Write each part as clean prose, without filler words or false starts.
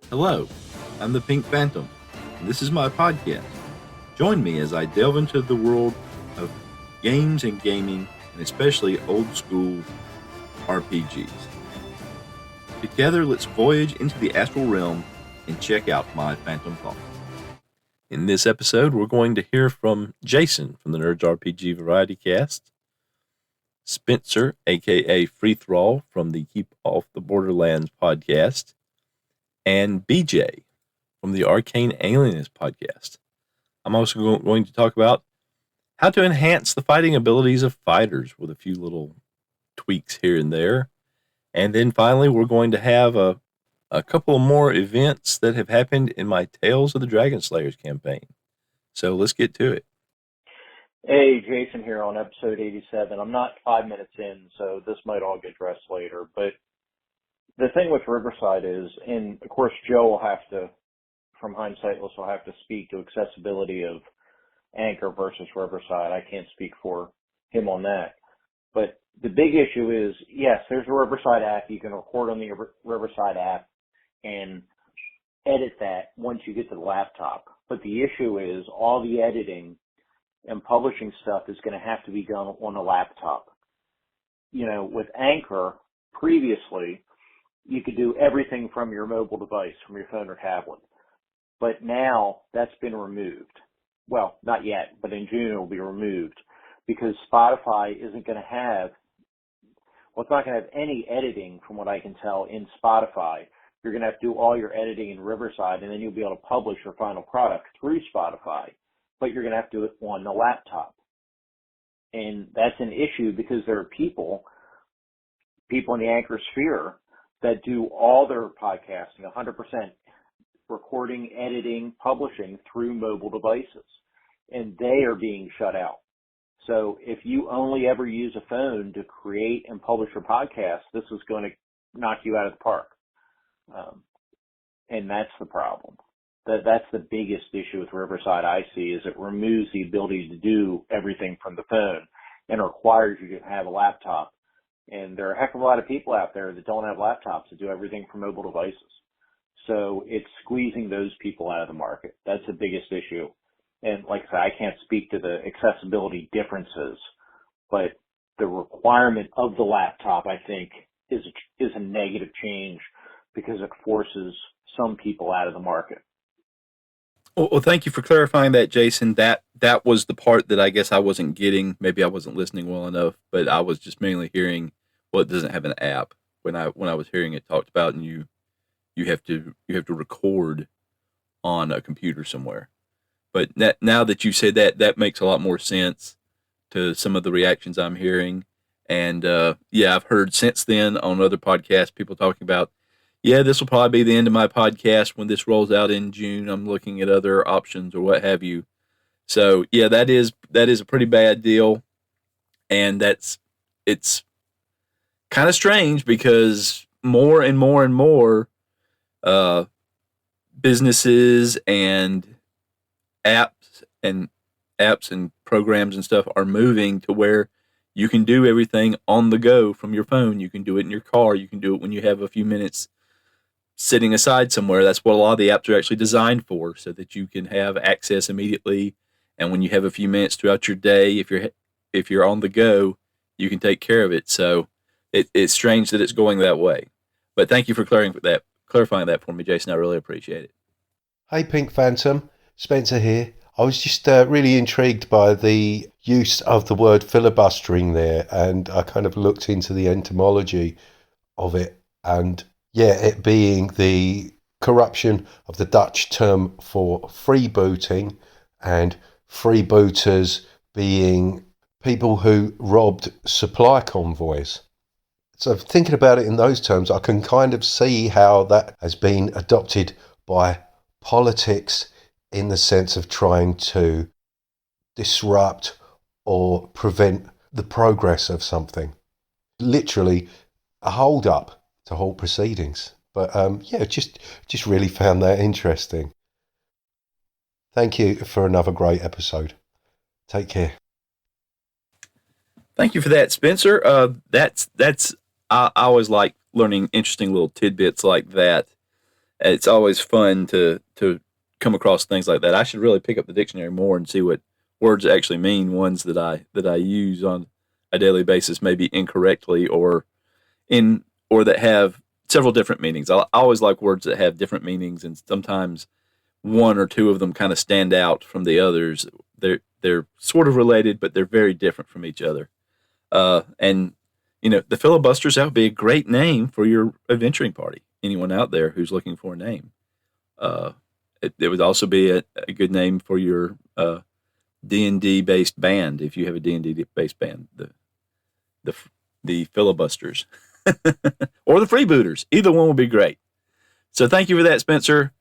Hello, I'm the Pink Phantom, and this is my podcast. Join me as I delve into the world of games and gaming, and especially old school RPGs. Together, let's voyage into the astral realm and check out my Phantom Thoughts. In this episode, we're going to hear from Jason from the Nerds RPG Variety Cast, Spencer, aka Free Thrall, from the Keep Off the Borderlands podcast, and BJ from the Arcane Alienist podcast. I'm also going to talk about how to enhance the fighting abilities of fighters with a few little tweaks here and there. And then finally, we're going to have a couple more events that have happened in my Tales of the Dragon Slayers campaign. So let's get to it. Hey, Jason here on episode 87. I'm not 5 minutes in, so this might all get addressed later. But the thing with Riverside is, and of course Joe will have to, from Hindsightless, will have to speak to accessibility of Anchor versus Riverside. I can't speak for him on that. But the big issue is, yes, there's a Riverside app. You can record on the Riverside app and edit that once you get to the laptop. But the issue is all the editing and publishing stuff is going to have to be done on a laptop. You know, with Anchor, previously, you could do everything from your mobile device, from your phone or tablet. But now that's been removed. Well, not yet, but in June it will be removed because Spotify isn't going to have, well, it's not going to have any editing from what I can tell in Spotify. You're going to have to do all your editing in Riverside, and then you'll be able to publish your final product through Spotify, but you're going to have to do it on the laptop. And that's an issue because there are people in the Anchor sphere that do all their podcasting, 100% recording, editing, publishing through mobile devices, and they are being shut out. So if you only ever use a phone to create and publish your podcast, this is going to knock you out of the park. And that's the problem. That's the biggest issue with Riverside I see, is it removes the ability to do everything from the phone and requires you to have a laptop. And there are a heck of a lot of people out there that don't have laptops to do everything from mobile devices. So it's squeezing those people out of the market. That's the biggest issue. And like I said, I can't speak to the accessibility differences, but the requirement of the laptop, I think, is a negative change because it forces some people out of the market. Well, thank you for clarifying that, Jason. That was the part that I guess I wasn't getting. Maybe I wasn't listening well enough, but I was just mainly hearing, well, it doesn't have an app. When I was hearing it talked about, and you have to record on a computer somewhere. But now that you say that makes a lot more sense to some of the reactions I'm hearing. And yeah, I've heard since then on other podcasts people talking about, yeah, this will probably be the end of my podcast when this rolls out in June. I'm looking at other options or what have you. So yeah, that is a pretty bad deal, and it's kind of strange because more and more and more businesses and apps and programs and stuff are moving to where you can do everything on the go from your phone. You can do it in your car. You can do it when you have a few minutes sitting aside somewhere. That's what a lot of the apps are actually designed for, so that you can have access immediately. And when you have a few minutes throughout your day, if you're on the go, you can take care of it. So it's strange that it's going that way. But thank you for clarifying that for me, Jason. I really appreciate it. Hey, Pink Phantom, Spencer here. I was just really intrigued by the use of the word filibustering there, and I kind of looked into the etymology of it, and yeah, it being the corruption of the Dutch term for freebooting, and freebooters being people who robbed supply convoys. So thinking about it in those terms, I can kind of see how that has been adopted by politics in the sense of trying to disrupt or prevent the progress of something. Literally a hold up to halt proceedings. But yeah, just really found that interesting. Thank you for another great episode. Take care. Thank you for that, Spencer. I always like learning interesting little tidbits like that. It's always fun to come across things like that. I should really pick up the dictionary more and see what words actually mean. Ones that I use on a daily basis, maybe incorrectly or that have several different meanings. I always like words that have different meanings, and sometimes one or two of them kind of stand out from the others. They're sort of related, but they're very different from each other. And the filibusters, that would be a great name for your adventuring party. Anyone out there who's looking for a name, it would also be a good name for your D&D based band if you have a D&D based band. The the filibusters or the freebooters. Either one would be great. So thank you for that, Spencer.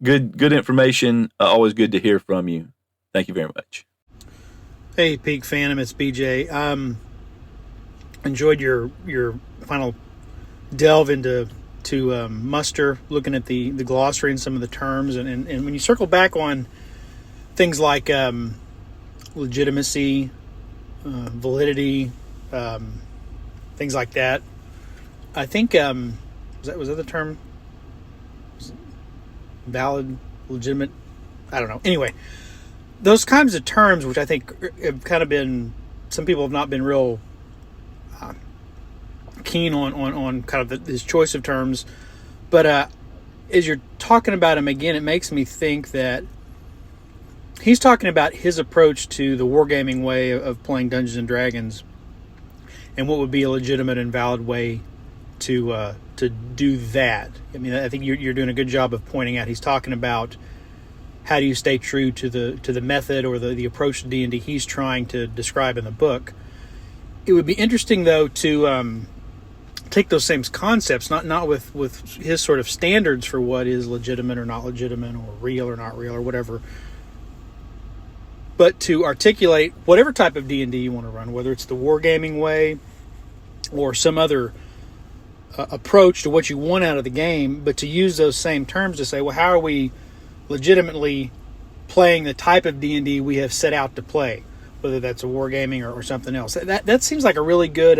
Good information. Always good to hear from you. Thank you very much. Hey, Peak Phantom, it's BJ. Enjoyed your final delve into muster, looking at the glossary and some of the terms, and when you circle back on things like legitimacy, validity, things like that, I think was that the term? Valid, legitimate, I don't know. Anyway, those kinds of terms, which I think have kind of been, some people have not been real keen on kind of his choice of terms, but as you're talking about him again, it makes me think that he's talking about his approach to the wargaming way of playing Dungeons and Dragons, and what would be a legitimate and valid way to do that. I mean, I think you're doing a good job of pointing out he's talking about how do you stay true to the method or the approach to D&D he's trying to describe in the book. It would be interesting, though, to take those same concepts, not with his sort of standards for what is legitimate or not legitimate or real or not real or whatever, but to articulate whatever type of D&D you want to run, whether it's the wargaming way or some other approach to what you want out of the game, but to use those same terms to say, well, how are we legitimately playing the type of D&D we have set out to play, whether that's a wargaming or something else. That seems like a really good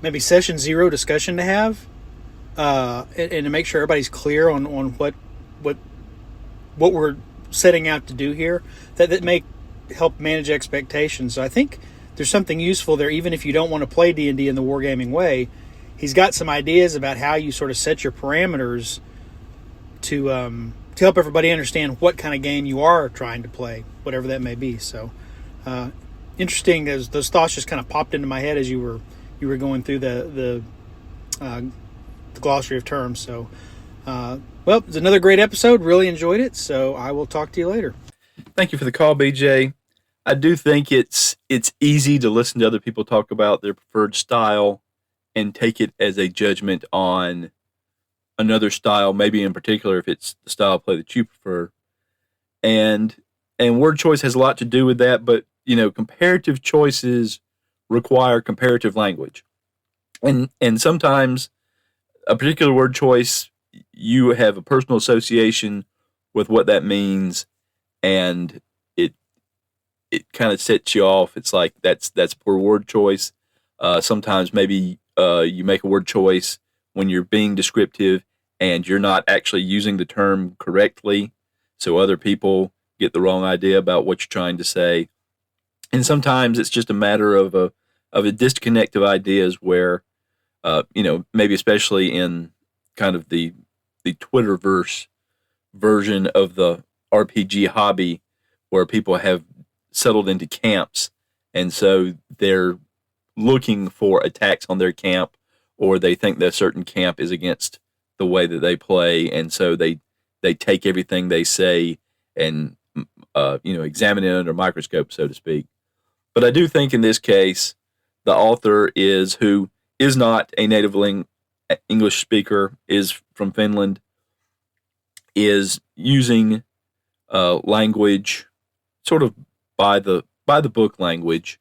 maybe session 0 discussion to have, and to make sure everybody's clear on what we're setting out to do here, that may help manage expectations. So I think there's something useful there, even if you don't want to play D&D in the wargaming way. He's got some ideas about how you sort of set your parameters to help everybody understand what kind of game you are trying to play, whatever that may be. So interesting. Those thoughts just kind of popped into my head as you were going through the glossary of terms. So well, it's another great episode. Really enjoyed it. So I will talk to you later. Thank you for the call, BJ. I do think it's easy to listen to other people talk about their preferred style and take it as a judgment on another style, maybe in particular if it's the style of play that you prefer. And word choice has a lot to do with that, but comparative choices require comparative language. And sometimes a particular word choice, you have a personal association with what that means, and it kind of sets you off. It's like that's poor word choice. Sometimes maybe you make a word choice when you're being descriptive and you're not actually using the term correctly, so other people get the wrong idea about what you're trying to say. And sometimes it's just a matter of a disconnect of ideas where, maybe especially in kind of the Twitterverse version of the RPG hobby, where people have settled into camps, and so they're looking for attacks on their camp, or they think that a certain camp is against the way that they play, and so they take everything they say and examine it under a microscope, so to speak. But I do think in this case, the author who is not a native English speaker, is from Finland, is using language sort of by the book language,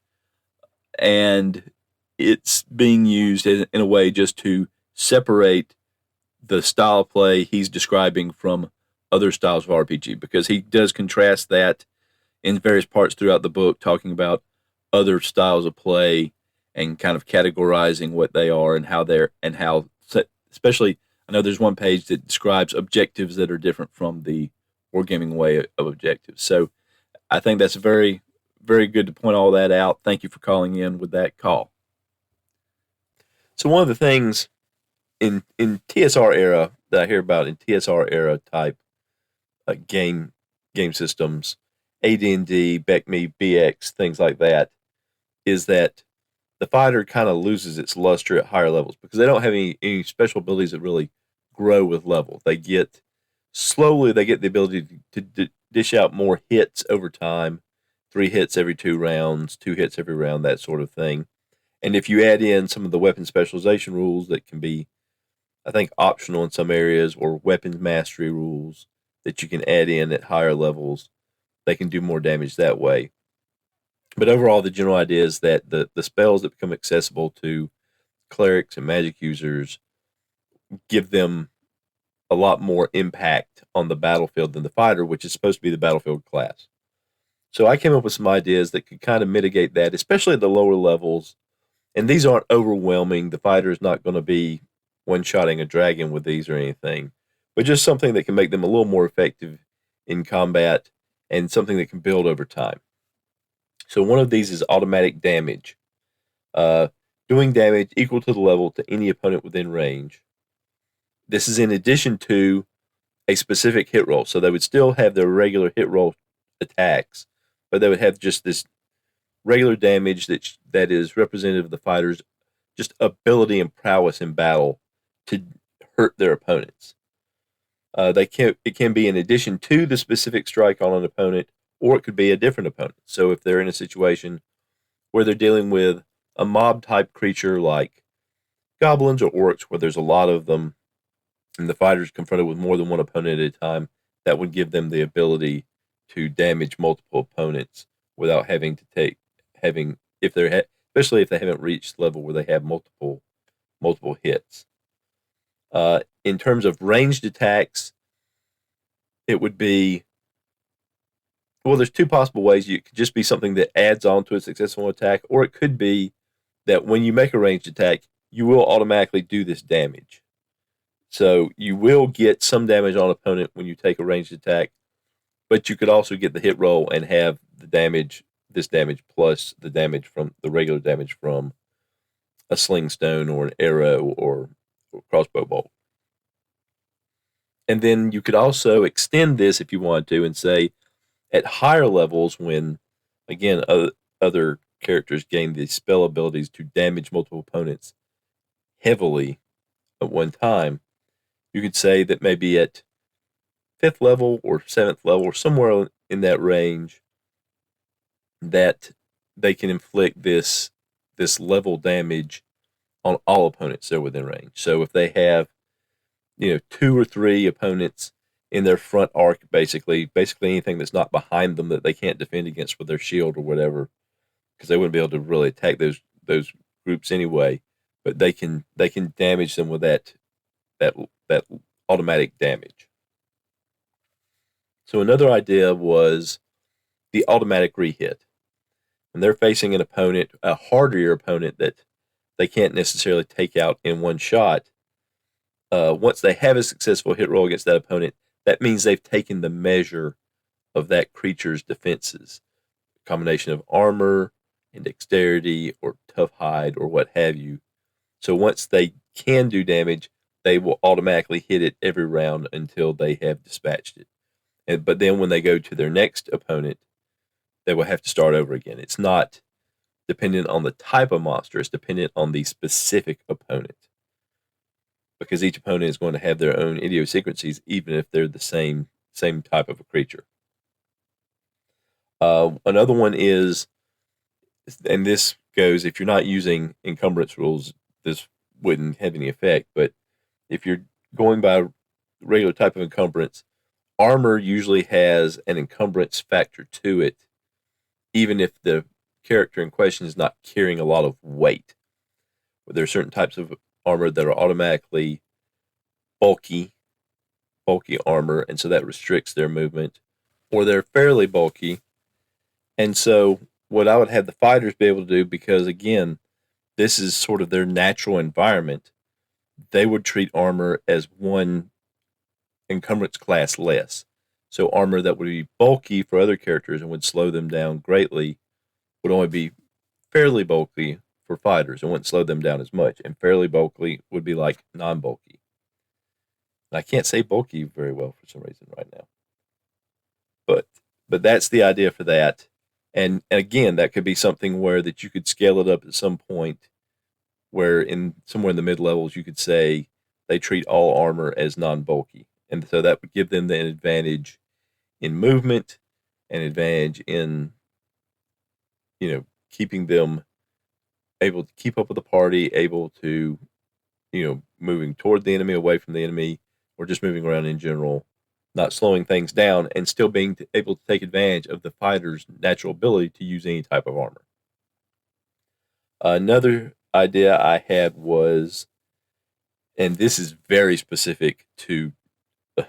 and it's being used in a way just to separate the style of play he's describing from other styles of RPG, because he does contrast that in various parts throughout the book, talking about other styles of play and kind of categorizing what they are and how especially, I know there's one page that describes objectives that are different from the wargaming way of objectives. So I think that's very, very good to point all that out. Thank you for calling in with that call. So one of the things in TSR era that I hear about in TSR era type game systems, AD&D, BECME, BX, things like that, is that the fighter kind of loses its luster at higher levels because they don't have any special abilities that really grow with level. They get the ability to dish out more hits over time, 3 hits every 2 rounds, 2 hits every round, that sort of thing. And if you add in some of the weapon specialization rules that can be, I think, optional in some areas, or weapons mastery rules that you can add in at higher levels, they can do more damage that way. But overall, the general idea is that the spells that become accessible to clerics and magic users give them a lot more impact on the battlefield than the fighter, which is supposed to be the battlefield class. So I came up with some ideas that could kind of mitigate that, especially at the lower levels. And these aren't overwhelming. The fighter is not going to be one-shotting a dragon with these or anything, but just something that can make them a little more effective in combat and something that can build over time. So one of these is automatic damage. Doing damage equal to the level to any opponent within range. This is in addition to a specific hit roll. So they would still have their regular hit roll attacks, but they would have just this regular damage that is representative of the fighter's just ability and prowess in battle to hurt their opponents. It can be in addition to the specific strike on an opponent, or it could be a different opponent. So if they're in a situation where they're dealing with a mob type creature like goblins or orcs, where there's a lot of them, and the fighter's confronted with more than one opponent at a time, that would give them the ability to damage multiple opponents without having to especially if they haven't reached the level where they have multiple hits. In terms of ranged attacks, it would be, well, there's 2 possible ways. It could just be something that adds on to a successful attack, or it could be that when you make a ranged attack, you will automatically do this damage. So you will get some damage on an opponent when you take a ranged attack, but you could also get the hit roll and have this damage plus the damage from the regular damage from a sling stone or an arrow or crossbow bolt. And then you could also extend this if you wanted to and say at higher levels, when, again, other characters gain the spell abilities to damage multiple opponents heavily at one time, you could say that maybe at 5th level or 7th level or somewhere in that range, that they can inflict this level damage on all opponents that are within range. So if they have 2 or 3 opponents in their front arc, basically anything that's not behind them that they can't defend against with their shield or whatever, because they wouldn't be able to really attack those groups anyway, but they can damage them with that automatic damage. So another idea was the automatic rehit. And they're facing an opponent, a harder opponent that they can't necessarily take out in one shot. Once they have a successful hit roll against that opponent, that means they've taken the measure of that creature's defenses. A combination of armor and dexterity or tough hide or what have you. So once they can do damage, they will automatically hit it every round until they have dispatched it. But then when they go to their next opponent, they will have to start over again. It's not dependent on the type of monster. It's dependent on the specific opponent. Because each opponent is going to have their own idiosyncrasies, even if they're the same type of a creature. Another one is, and this goes, if you're not using encumbrance rules, this wouldn't have any effect. But if you're going by regular type of encumbrance, armor usually has an encumbrance factor to it, even if the character in question is not carrying a lot of weight. But there are certain types of armor that are automatically bulky armor, and so that restricts their movement, or they're fairly bulky. And so what I would have the fighters be able to do, because again, this is sort of their natural environment, they would treat armor as one encumbrance class less. So armor that would be bulky for other characters and would slow them down greatly would only be fairly bulky for fighters and wouldn't slow them down as much. And fairly bulky would be like non-bulky. And I can't say bulky very well for some reason right now. But that's the idea for that. And again, that could be something where that you could scale it up at some point where in somewhere in the mid levels you could say they treat all armor as non-bulky. And so that would give them the advantage in movement, an advantage in, keeping them able to keep up with the party, able to, moving toward the enemy, away from the enemy, or just moving around in general, not slowing things down, and still being able to take advantage of the fighter's natural ability to use any type of armor. Another idea I had was, and this is very specific to a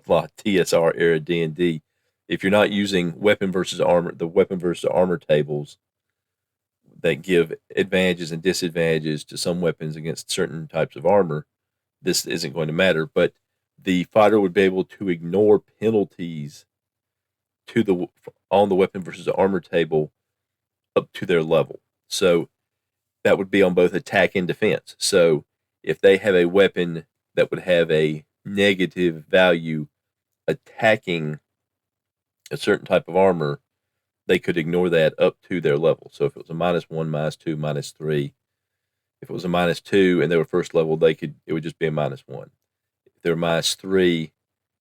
lot of TSR era D&D, if you're not using weapon versus armor, the weapon versus armor tables that give advantages and disadvantages to some weapons against certain types of armor, this isn't going to matter. But the fighter would be able to ignore penalties on the weapon versus armor table up to their level. So that would be on both attack and defense. So if they have a weapon that would have a negative value attacking a certain type of armor, they could ignore that up to their level. So if it was a -1, -2, -3, if it was a -2 and they were first level, it would just be a -1. If they were -3,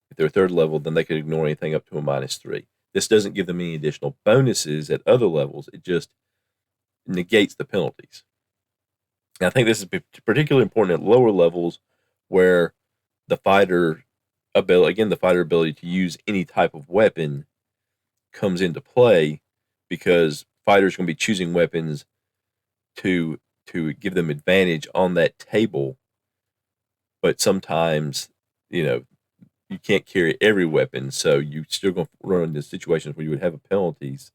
if they're third level, then they could ignore anything up to a -3. This doesn't give them any additional bonuses at other levels. It just negates the penalties. And I think this is particularly important at lower levels where the fighter ability to use any type of weapon comes into play, because fighters are going to be choosing weapons to give them advantage on that table. But sometimes, you can't carry every weapon, so you're still going to run into situations where you would have penalties,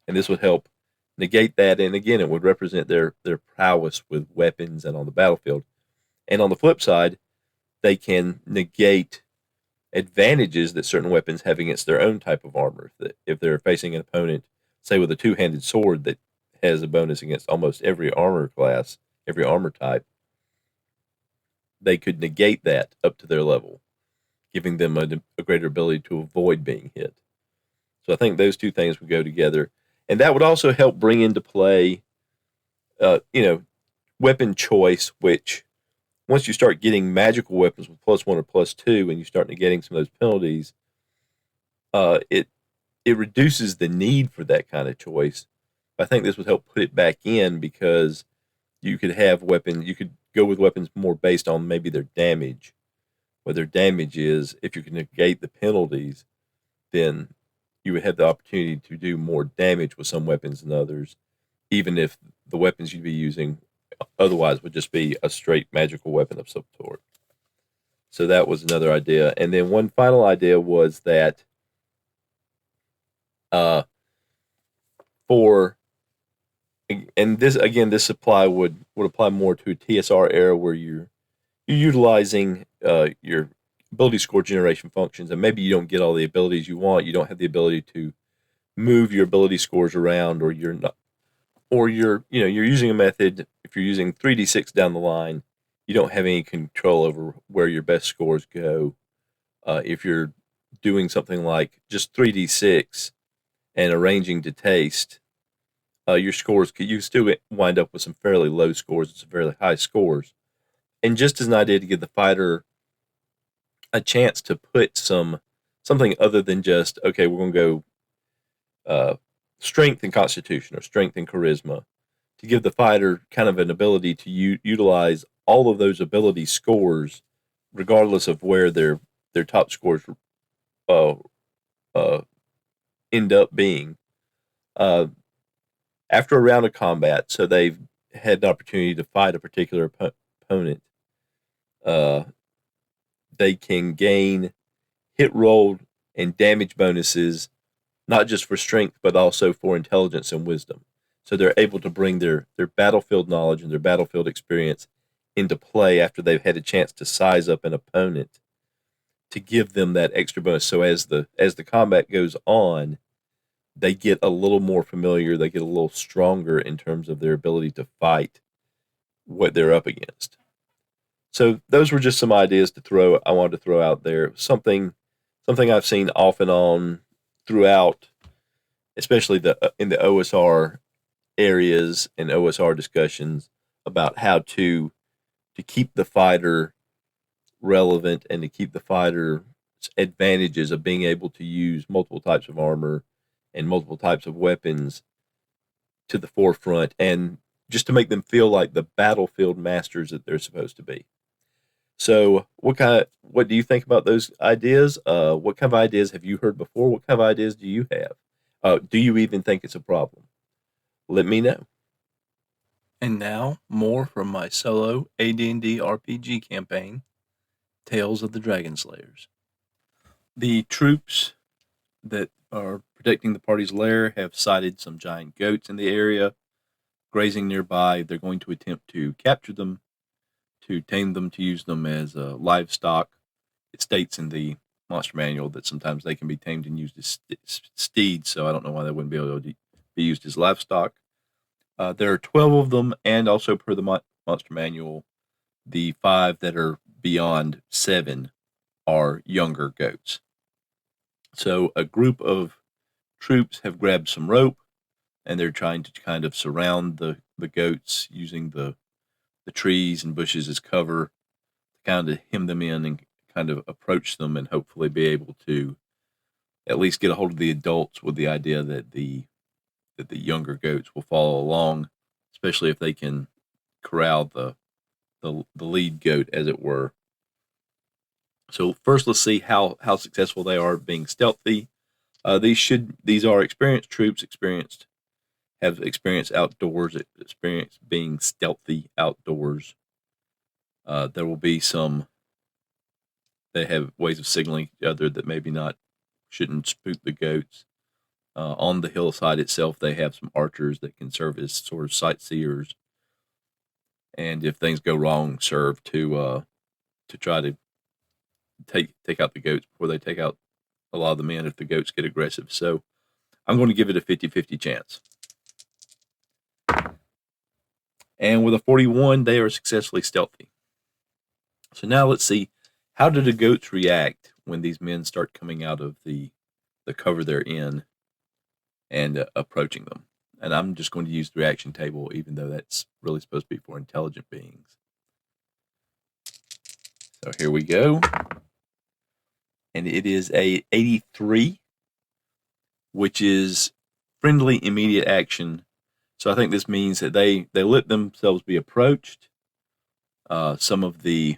and this would help negate that. And again, it would represent their prowess with weapons and on the battlefield. And on the flip side, they can negate advantages that certain weapons have against their own type of armor. If they're facing an opponent, say with a two-handed sword that has a bonus against almost every armor class, every armor type, they could negate that up to their level, giving them a greater ability to avoid being hit. So I think those two things would go together. And that would also help bring into play, weapon choice, which once you start getting magical weapons with +1 or +2 and you start negating some of those penalties, it reduces the need for that kind of choice. I think this would help put it back in, because you could have weapons, you could go with weapons more based on maybe their damage. What their damage is, if you can negate the penalties, then you would have the opportunity to do more damage with some weapons than others, even if the weapons you'd be using otherwise would just be a straight magical weapon of some sort. So that was another idea. And then one final idea was that this supply would apply more to a TSR era where you're utilizing your ability score generation functions, and maybe you don't get all the abilities you want. You don't have the ability to move your ability scores around, or you're using a method. If you're using 3d6 down the line, you don't have any control over where your best scores go. If you're doing something like just 3d6 and arranging to taste, your scores, you still wind up with some fairly low scores and some fairly high scores. And just as an idea to give the fighter a chance to put something other than just, okay, we're going to go strength and constitution or strength and charisma, to give the fighter kind of an ability to utilize all of those ability scores, regardless of where their top scores end up being. After a round of combat, so they've had an opportunity to fight a particular opponent, they can gain hit roll and damage bonuses, not just for strength, but also for intelligence and wisdom. So they're able to bring their battlefield knowledge and their battlefield experience into play after they've had a chance to size up an opponent to give them that extra bonus. So as the combat goes on, they get a little more familiar, they get a little stronger in terms of their ability to fight what they're up against. So those were just some ideas I wanted to throw out there. Something I've seen off and on throughout, especially in the OSR areas and OSR discussions about how to keep the fighter relevant and to keep the fighter's advantages of being able to use multiple types of armor and multiple types of weapons to the forefront, and just to make them feel like the battlefield masters that they're supposed to be. So, what do you think about those ideas? What kind of ideas have you heard before? What kind of ideas do you have? Do you even think it's a problem? Let me know. And now, more from my solo AD&D RPG campaign, Tales of the Dragon Slayers. The troops that are protecting the party's lair have sighted some giant goats in the area, grazing nearby. They're going to attempt to capture them, to tame them, to use them as livestock. It states in the monster manual that sometimes they can be tamed and used as steeds, so I don't know why they wouldn't be able to be used as livestock. There are 12 of them, and also per the monster manual, the 5 that are beyond 7 are younger goats. So a group of troops have grabbed some rope, and they're trying to kind of surround the goats using the trees and bushes as cover, to kind of hem them in and kind of approach them and hopefully be able to at least get a hold of the adults, with the idea that the younger goats will follow along, especially if they can corral the lead goat, as it were. So first, let's see how successful they are at being stealthy. These are experienced troops, have experience outdoors, experience being stealthy outdoors. There will be they have ways of signaling each other that maybe shouldn't spook the goats. On the hillside itself, they have some archers that can serve as sort of sightseers, and if things go wrong, serve to try to take out the goats before they take out a lot of the men if the goats get aggressive. So I'm going to give it a 50-50 chance. And with a 41, they are successfully stealthy. So now let's see, how do the goats react when these men start coming out of the cover they're in and approaching them? And I'm just going to use the reaction table, even though that's really supposed to be for intelligent beings. So here we go. And it is a 83, which is friendly immediate action. So I think this means that they let themselves be approached. Some of the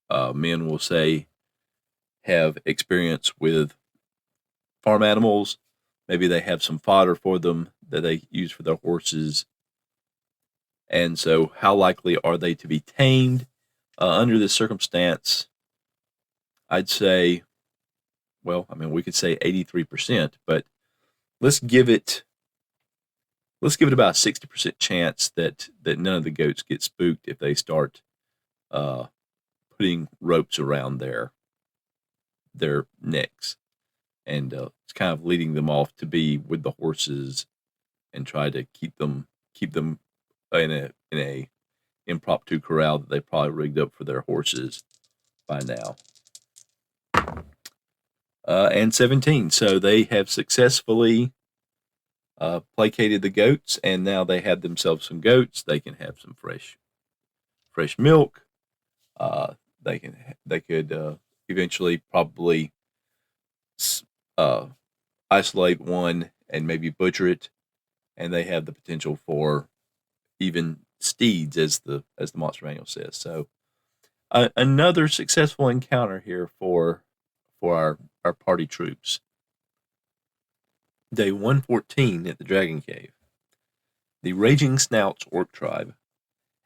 men will say have experience with farm animals. Maybe they have some fodder for them that they use for their horses. And so how likely are they to be tamed under this circumstance? I'd say, well, I mean, we could say 83%, but let's give it about a 60% chance that none of the goats get spooked if they start putting ropes around their necks, and it's kind of leading them off to be with the horses and try to keep them in a impromptu corral that they probably rigged up for their horses by now. And 17, so they have successfully placated the goats, and now they have themselves some goats. They can have some fresh milk. They could eventually probably isolate one and maybe butcher it, and they have the potential for even steeds, as the monster manual says. So another successful encounter here for our party troops. Day 114 at the Dragon Cave. The Raging Snouts orc tribe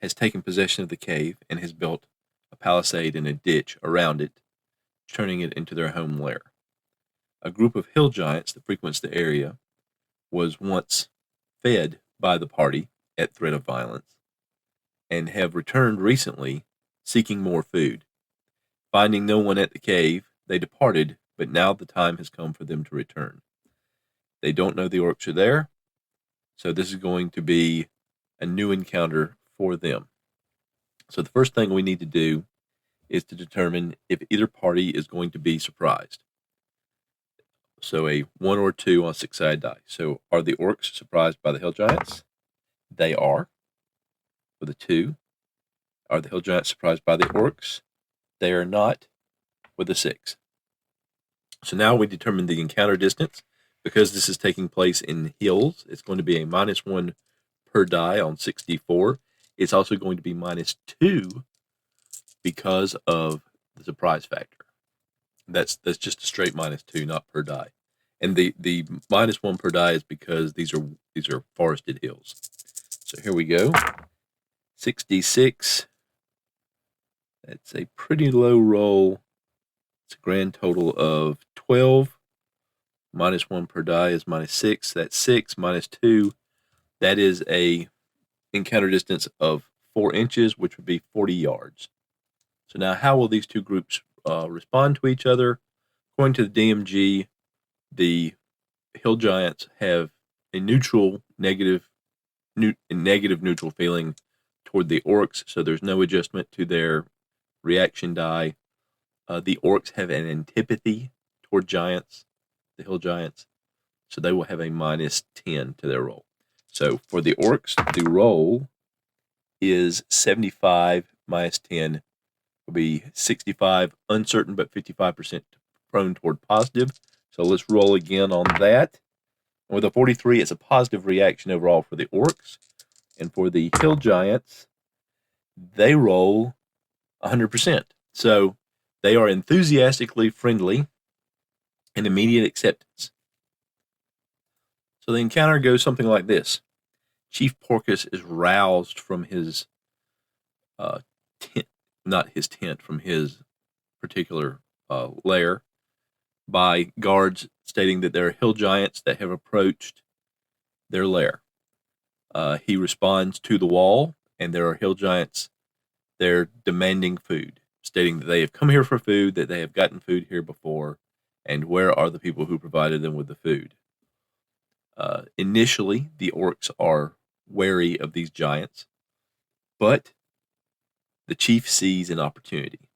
has taken possession of the cave and has built a palisade and a ditch around it, turning it into their home lair. A group of hill giants that frequents the area was once fed by the party at threat of violence. and have returned recently, seeking more food. Finding no one at the cave, they departed, but now the time has come for them to return. They don't know the orcs are there, so this is going to be a new encounter for them. So the first thing we need to do is to determine if either party is going to be surprised. So a 1 or 2 on 6-sided die. So are the orcs surprised by the hill giants? They are, with a 2. Are the hill giants surprised by the orcs? They are not, with a 6. So now we determine the encounter distance. Because this is taking place in hills, it's going to be a -1 per die on 64. It's also going to be -2 because of the surprise factor. That's just a straight -2, not per die. And the -1 per die is because these are forested hills. So here we go. 66. That's a pretty low roll. It's a grand total of 12. -1 per die is -6. That's 6 -2. That is a encounter distance of 4 inches, which would be 40 yards. So now how will these two groups respond to each other? According to the DMG, the hill giants have a negative neutral feeling toward the orcs, so there's no adjustment to their reaction die. The orcs have an antipathy toward giants, the hill giants, so they will have a -10 to their roll. So for the orcs, the roll is 75 -10 will be 65 uncertain, but 55% prone toward positive. So let's roll again on that. And with a 43, it's a positive reaction overall for the orcs. And for the hill giants, they roll 100%. So they are enthusiastically friendly and immediate acceptance. So the encounter goes something like this. Chief Porcus is roused from his tent, not his tent, from his particular lair by guards stating that there are hill giants that have approached their lair. He responds to the wall, and there are hill giants there demanding food, stating that they have come here for food, that they have gotten food here before, and where are the people who provided them with the food. Initially, the orcs are wary of these giants, but the chief sees an opportunity.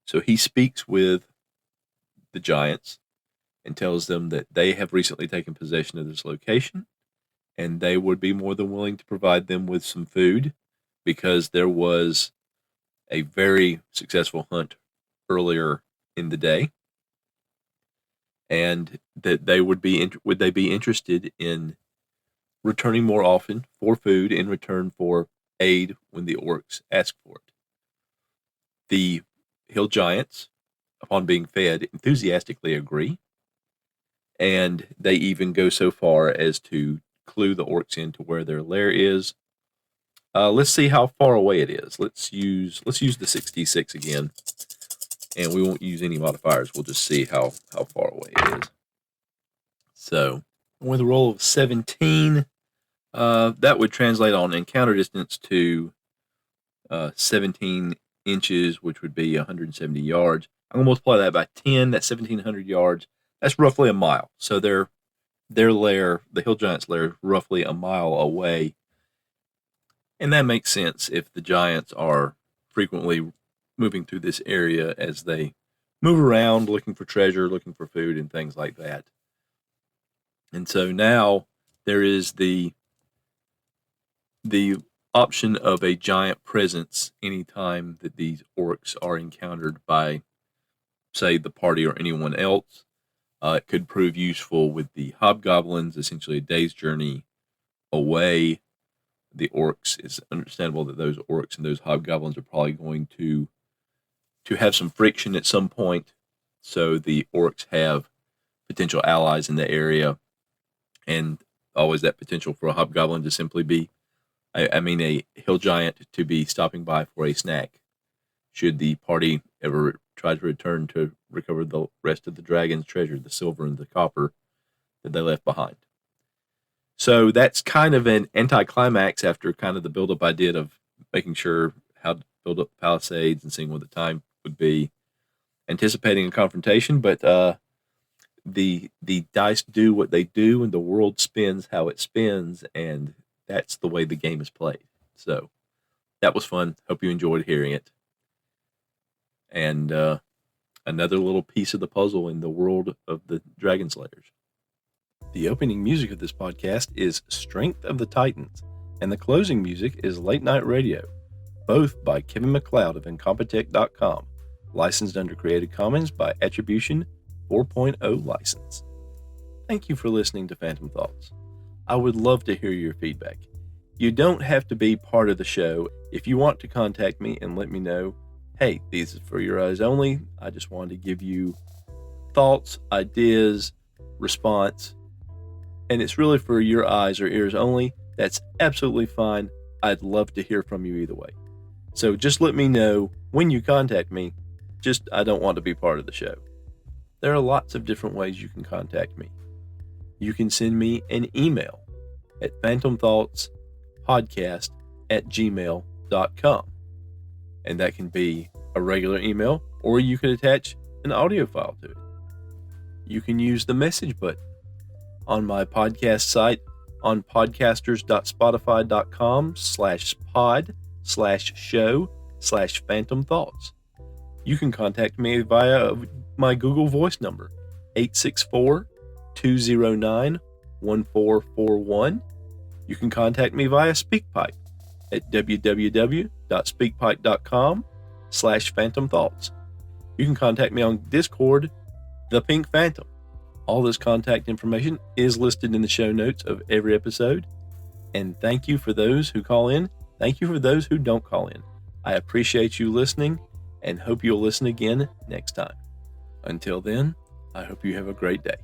So he speaks with the giants and tells them that they have recently taken possession of this location and they would be more than willing to provide them with some food because there was a very successful hunt earlier in the day, and that they would they be interested in returning more often for food in return for aid when the orcs ask for it. The hill giants, upon being fed, enthusiastically agree, and they even go so far as to clue the orcs into where their lair is. Let's see how far away it is. Let's use the 66 again, and we won't use any modifiers. We'll just see how far away it is. So with a roll of 17, that would translate on encounter distance to 17 inches, which would be 170 yards. I'm going to multiply that by 10. That's 1,700 yards. That's roughly a mile. So their lair, the hill giants' lair, is roughly a mile away. And that makes sense if the giants are frequently moving through this area as they move around looking for treasure, looking for food, and things like that. And so now there is the option of a giant presence anytime that these orcs are encountered by, say, the party or anyone else. It could prove useful with the hobgoblins, essentially a day's journey away. The orcs, it's understandable that those orcs and those hobgoblins are probably going to have some friction at some point. So the orcs have potential allies in the area, and always that potential for a hobgoblin to simply be, a hill giant to be stopping by for a snack, should the party ever try to return to recover the rest of the dragon's treasure, the silver and the copper that they left behind. So that's kind of an anticlimax after kind of the buildup I did of making sure how to build up palisades and seeing what the time would be, anticipating a confrontation, but the dice do what they do, and the world spins how it spins, and that's the way the game is played. So that was fun. Hope you enjoyed hearing it. And another little piece of the puzzle in the world of the Dragon Slayers. The opening music of this podcast is Strength of the Titans, and the closing music is Late Night Radio, both by Kevin MacLeod of Incompetech.com, licensed under Creative Commons by Attribution 4.0 license. Thank you for listening to Phantom Thoughts. I would love to hear your feedback. You don't have to be part of the show. If you want to contact me and let me know, hey, these is for your eyes only. I just wanted to give you thoughts, ideas, response, and it's really for your eyes or ears only. That's absolutely fine. I'd love to hear from you either way. So just let me know when you contact me. Just, I don't want to be part of the show. There are lots of different ways you can contact me. You can send me an email at phantomthoughtspodcast@gmail.com. And that can be a regular email, or you can attach an audio file to it. You can use the message button on my podcast site on podcasters.spotify.com/pod/show/phantom thoughts. You can contact me via my Google Voice number, 864-209-1441. You can contact me via SpeakPipe at www.speakpipe.com/phantom thoughts. You can contact me on Discord, The Pink Phantom. All this contact information is listed in the show notes of every episode. And thank you for those who call in. Thank you for those who don't call in. I appreciate you listening and hope you'll listen again next time. Until then, I hope you have a great day.